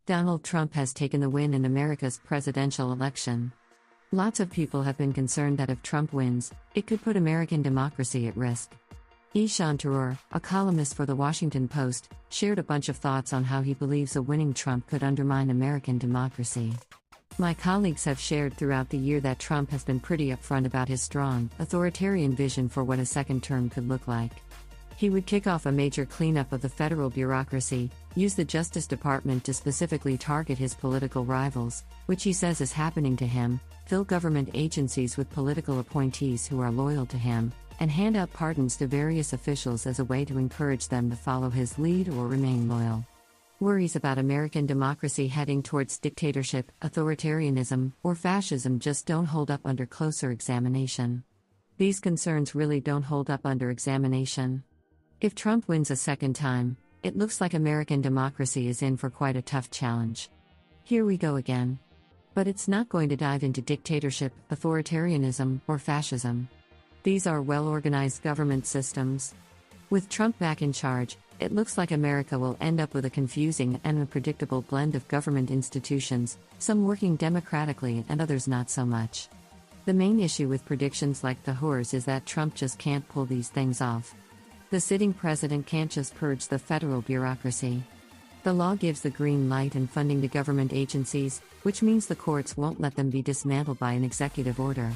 Donald Trump has taken the win in America's presidential election. Lots of people have been concerned that if Trump wins, it could put American democracy at risk. Ishan Tharoor, a columnist for The Washington Post, shared a bunch of thoughts on how he believes a winning Trump could undermine American democracy. My colleagues have shared throughout the year that Trump has been pretty upfront about his strong, authoritarian vision for what a second term could look like. He would kick off a major cleanup of the federal bureaucracy, use the Justice Department to specifically target his political rivals, which he says is happening to him, fill government agencies with political appointees who are loyal to him, and hand out pardons to various officials as a way to encourage them to follow his lead or remain loyal. Worries about American democracy heading towards dictatorship, authoritarianism, or fascism just don't hold up under closer examination. These concerns really don't hold up under examination. If Trump wins a second time, it looks like American democracy is in for quite a tough challenge. Here we go again. But it's not going to dive into dictatorship, authoritarianism, or fascism. These are well-organized government systems. With Trump back in charge, it looks like America will end up with a confusing and unpredictable blend of government institutions, some working democratically and others not so much. The main issue with predictions like Tharoor's is that Trump just can't pull these things off. The sitting president can't just purge the federal bureaucracy. The law gives the green light and funding to government agencies, which means the courts won't let them be dismantled by an executive order.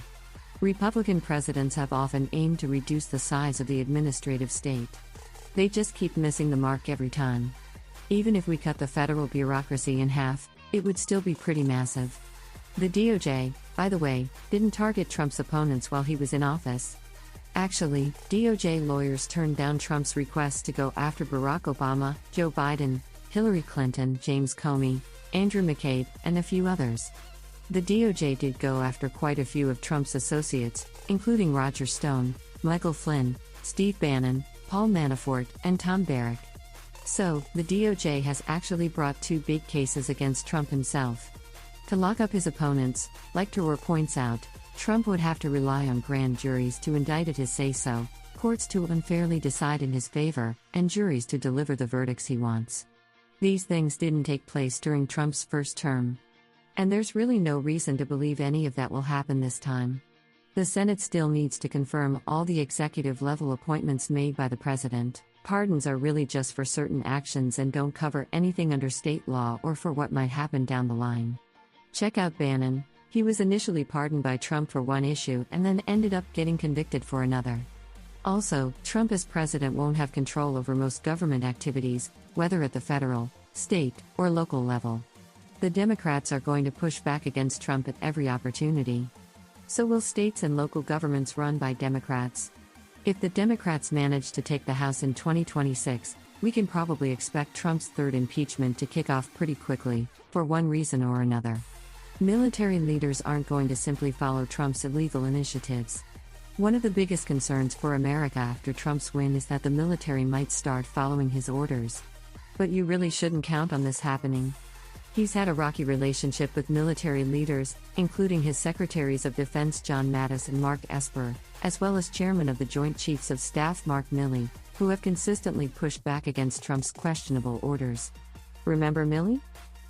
Republican presidents have often aimed to reduce the size of the administrative state. They just keep missing the mark every time. Even if we cut the federal bureaucracy in half, it would still be pretty massive. The DOJ, by the way, didn't target Trump's opponents while he was in office. Actually, DOJ lawyers turned down Trump's request to go after Barack Obama, Joe Biden, Hillary Clinton, James Comey, Andrew McCabe, and a few others. The DOJ did go after quite a few of Trump's associates, including Roger Stone, Michael Flynn, Steve Bannon, Paul Manafort, and Tom Barrack. So, the DOJ has actually brought two big cases against Trump himself. To lock up his opponents, like Tharoor points out, Trump would have to rely on grand juries to indict at his say-so, courts to unfairly decide in his favor, and juries to deliver the verdicts he wants. These things didn't take place during Trump's first term. And there's really no reason to believe any of that will happen this time. The Senate still needs to confirm all the executive-level appointments made by the president. Pardons are really just for certain actions and don't cover anything under state law or for what might happen down the line. Check out Bannon. He was initially pardoned by Trump for one issue and then ended up getting convicted for another. Also, Trump as president won't have control over most government activities, whether at the federal, state, or local level. The Democrats are going to push back against Trump at every opportunity. So will states and local governments run by Democrats. If the Democrats manage to take the House in 2026, we can probably expect Trump's third impeachment to kick off pretty quickly, for one reason or another. Military leaders aren't going to simply follow Trump's illegal initiatives. One of the biggest concerns for America after Trump's win is that the military might start following his orders. But you really shouldn't count on this happening. He's had a rocky relationship with military leaders, including his Secretaries of Defense John Mattis and Mark Esper, as well as Chairman of the Joint Chiefs of Staff Mark Milley, who have consistently pushed back against Trump's questionable orders. Remember Milley?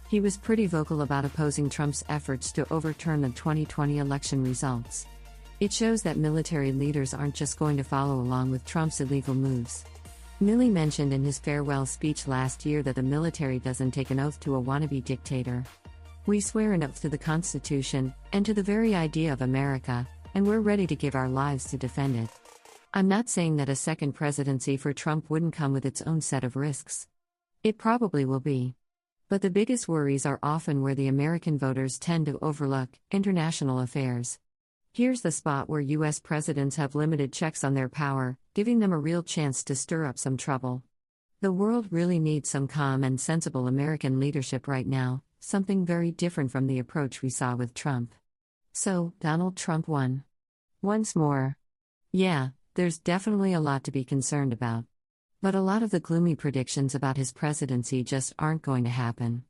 He was pretty vocal about opposing Trump's efforts to overturn the 2020 election results. It shows that military leaders aren't just going to follow along with Trump's illegal moves. Milley mentioned in his farewell speech last year that the military doesn't take an oath to a wannabe dictator. We swear an oath to the Constitution, and to the very idea of America, and we're ready to give our lives to defend it. I'm not saying that a second presidency for Trump wouldn't come with its own set of risks. It probably will be. But the biggest worries are often where the American voters tend to overlook: international affairs. Here's the spot where U.S. presidents have limited checks on their power, giving them a real chance to stir up some trouble. The world really needs some calm and sensible American leadership right now, something very different from the approach we saw with Trump. So, Donald Trump won. Once more. Yeah, there's definitely a lot to be concerned about. But a lot of the gloomy predictions about his presidency just aren't going to happen.